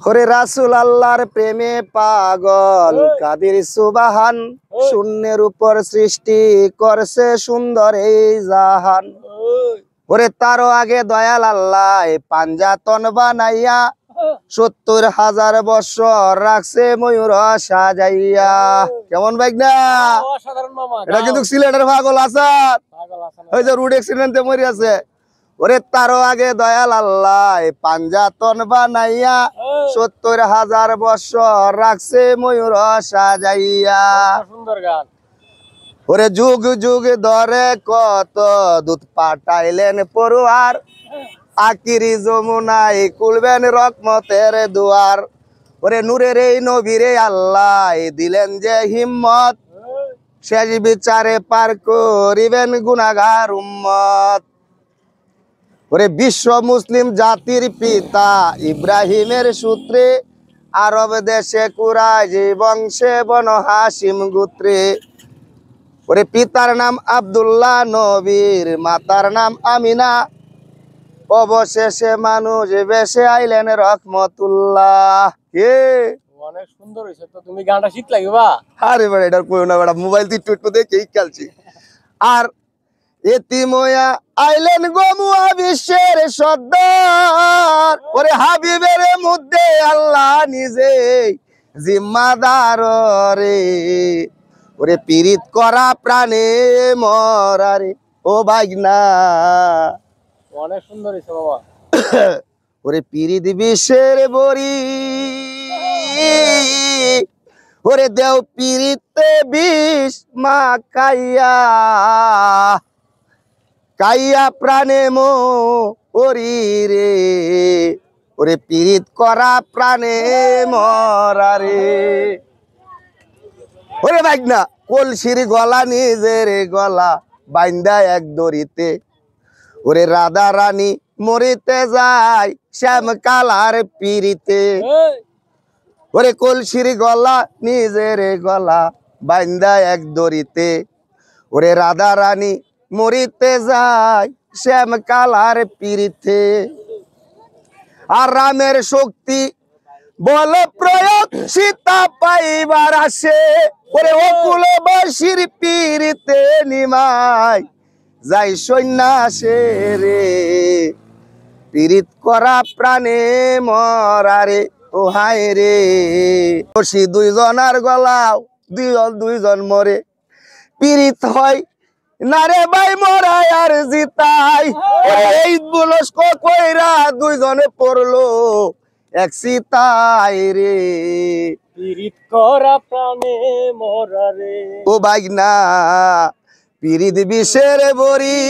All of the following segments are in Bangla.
ওরে রাসূল আল্লাহর প্রেমে পাগল কাদির সুবহান, শূন্যের উপর সৃষ্টি করছে সুন্দর এই জাহান। ওরে তারও আগে দয়াল আল্লাহ পাঞ্জাতন বানাইয়া ৭০,০০০ বছর রাখছে ময়ূর সাজাইয়া। কেমন বাইক না? এটা কিন্তু সিলেটের পাগল আসাদ, ওই যে রোড অ্যাক্সিডেন্টে মরে আছে। ওরে তারও আগে দয়াল আল্লাহ পাঞ্জাতন বানাইয়া ৭০,০০০ বছর রাখছে ময়ূর সাজাইয়া। সুন্দর গান। ওরে যুগ যুগ ধরে কত দুধ পাঠাইলেন পড়ুয়ার, আকিরি যমুনায় খুলবেন রহমতের দুয়ার। ওরে নূরের এই নবীরে আল্লাহ দিলেন যে হিম্মত, শেষ বিচারে পার করিবেন গুনাহগার উম্মত। ওরে বিশ্ব মুসলিম জাতির পিতা ইব্রাহিমের সূত্রে, আরব দেশে কুরাইশ বংশে বনু হাশিম গোত্রে। ওরে পিতার নাম আব্দুল্লাহ নবীর, মাতার নাম আমিনা, অবশেষে মানুষ বেশে আইলেন রহমতুল্লাহ। কে অনেক সুন্দর হইছে তো, তুমি গানটা শিখলা কিবা? আরে বেটা এটা কইও না বেটা, মোবাইল দিয়ে একটু দেখেই খেলছি। আর এতিময়া আইলেন গোমুয়া বিশ্বের সর্দার, ওরে হাবিবের মধ্যে আল্লাহ নিজে জিম্মাদার রে। ওরে পীড়িত করা প্রাণে মরা রে ও ভাগনা। অনেক সুন্দর হইছে বাবা। ওরে পীড়িত বিশ্বের বরি, ওরে দেও পীড়িতে বিষ মা কাইয়া, কাইয়া প্রাণে মরি রে। ওরে পীড়িত করা প্রাণে মরা রে। ওরে ভাগনা কলসির গলা নিজের গলা বাইন্দা এক দড়িতে, ওরে রাধা রানী মরিতে যায় শ্যাম কালার পিরিতে। ওরে কলসির গলা নিজের গলা বাইন্দা এক দড়িতে, ওরে রাধা রানী মরিতে যায় শ্যাম কালার পিরিতে। আর রামের শক্তি বল প্রয়োগ সীতা পাইবার আসে, ওরে অকুলবাসীর পিরিতে নিমাই যাই সন্ন্যাসে রে। পীড়িত করা প্রাণে মরা রে ও হায় রে। রশি দুইজনার গলাও দুইজন মরে, পীড়িত হয় না রে ভাই মরাই আর জিতাই। এই বুলস কইরা দুইজনে পড়লো এক সিতাই রে। পীড়িত করা প্রাণে মরা রে ও ভাগনা পীড়িত বিষের বরি,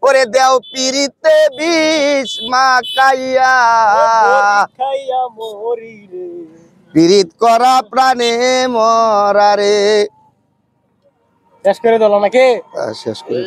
ওরে দেও পীড়িতে বিষ মা কাইয়া, খাইয়া মরি রে। পীড়িত করা প্রাণে মরা রে। শেষ করে দিল নাকি? শেষ করে